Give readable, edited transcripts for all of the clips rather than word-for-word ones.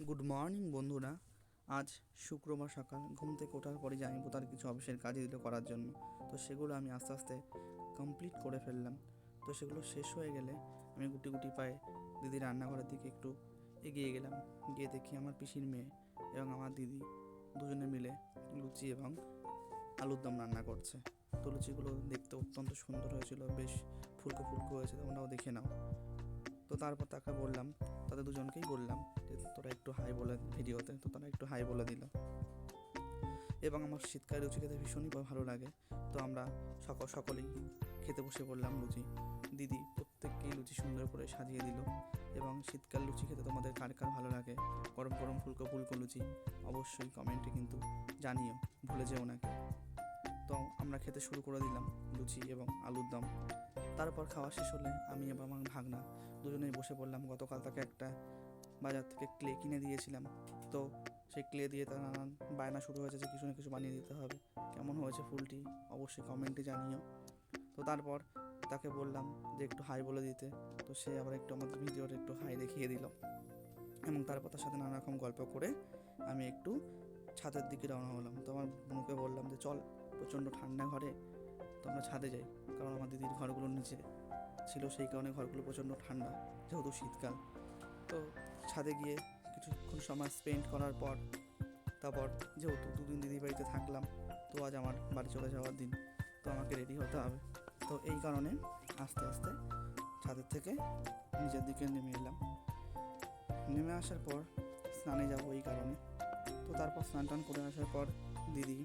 Good morning বন্ধুরা। আজ শুক্রবার সকাল, ঘুম থেকে ওঠার পরে জানি তার কিছু অফিসের কাজ দিল করার জন্য। তো সেগুলো আমি আস্তে আস্তে কমপ্লিট করে ফেললাম। তো সেগুলো শেষ হয়ে গেলে আমি গুটি গুটি পায়ে দিদি রান্নাঘরের দিকে একটু এগিয়ে গেলাম। গিয়ে দেখি আমার পিসির মেয়ে এবং আমার দিদি দুজনে মিলে লুচি এবং আলুর দম রান্না করছে। তো লুচিগুলো দেখতে অত্যন্ত সুন্দর হয়েছিল, বেশ ফুলকো ফুলকো হয়েছে, তোমরাও দেখে নাও। তো তারপর তাকে বললাম, তাদের দুজনকেই বললাম যে তোরা একটু হাই বলে ভিডিওতে। তো তারা একটু হাই বলে দিল। এবং আমার শীতকালে লুচি খেতে ভীষণই ভালো লাগে। তো আমরা সকলেই খেতে বসে পড়লাম লুচি। দিদি প্রত্যেককেই লুচি সুন্দর করে সাজিয়ে দিল। এবং শীতকাল লুচি খেতে তোমাদের কার কার ভালো লাগে, গরম গরম ফুলকো ফুলকো লুচি, অবশ্যই কমেন্টে কিন্তু জানিও, ভুলে যেও না কেউ। তো আমরা খেতে শুরু করে দিলাম লুচি এবং আলুর দম। তারপর খাওয়া শেষ হলে আমি এবং আমার ভাগনা দুজনেই বসে পড়লাম। গতকাল তাকে একটা বাজার থেকে ক্লে কিনে দিয়েছিলাম। তো সেই ক্লে দিয়ে তার নানান বায়না শুরু হয়েছে যে কিছু না কিছু বানিয়ে দিতে হবে। কেমন হয়েছে ফুলটি অবশ্যই কমেন্টে জানিও। তো তারপর তাকে বললাম যে একটু হাই বলে দিতে। তো সে আবার একটু আমাদের ভিডিওর একটু হাই দেখিয়ে দিল। এবং তারপর তার সাথে নানা রকম গল্প করে আমি একটু ছাদের দিকে রওনা হলাম। তো আমার বোনকে বললাম যে চল, প্রচণ্ড ঠান্ডা ঘরে, তো আমরা ছাদে যাই। কারণ আমার দিদির ঘরগুলোর নিচে ছিল, সেই কারণে ঘরগুলো প্রচণ্ড ঠান্ডা, যেহেতু শীতকাল। তো ছাদে গিয়ে কিছুক্ষণ সময় স্পেন্ড করার পর তারপর যেহেতু দুদিন দিদির বাড়িতে থাকলাম, তো আজ আমার বাড়ি চলে যাওয়ার দিন, তো আমাকে রেডি হতে হবে। তো এই কারণে আস্তে আস্তে ছাদের থেকে নিজের দিকে নেমে এলাম। নেমে আসার পর স্নানে যাবো এই কারণে। তো তারপর স্নান টান করে আসার পর দিদি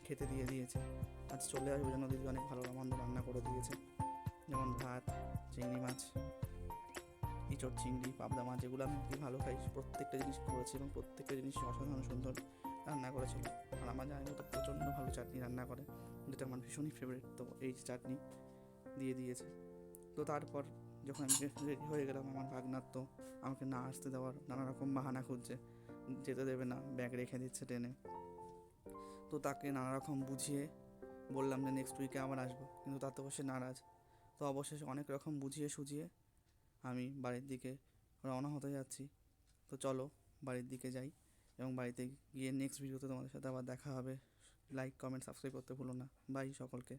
খেতে দিয়ে দিয়েছে। আজ চলে আসবো যেন দিদি অনেক ভালো রান্না করে দিয়েছে, যেমন ভাত, চিংড়ি মাছ, ইঁচড় চিংড়ি, পাবদা মাছ, যেগুলো আমি কি ভালো খাই, প্রত্যেকটা জিনিস করেছি এবং প্রত্যেকটা জিনিস অসাধারণ সুন্দর রান্না করেছিল। আর আমার জানি তো প্রচণ্ড ভালো চাটনি রান্না করে, যেটা আমার ভীষণই ফেভারিট। তো এই চাটনি দিয়ে দিয়েছে। তো তারপর যখন আমি রেডি হয়ে গেলাম, আমার ভাগনার তো আমাকে না আসতে দেওয়ার নানা রকম বাহানা খুঁজছে, যেতে দেবে না, ব্যাগ রেখে দিচ্ছে টেনে। তো তাকে নানা রকম বুঝিয়ে বললাম যে নেক্সট উইকে আবার আসবো, কিন্তু তাতে বসে নারাজ। তো অবশেষে অনেক রকম বুঝিয়ে সুঝিয়ে আমি বাড়ির দিকে রওনা হতে যাচ্ছি। তো চলো বাড়ির দিকে যাই, এবং বাড়িতে গিয়ে নেক্সট ভিডিওতে তোমাদের সাথে আবার দেখা হবে। লাইক, কমেন্ট, সাবস্ক্রাইব করতে ভুলো না। বাই সকলকে।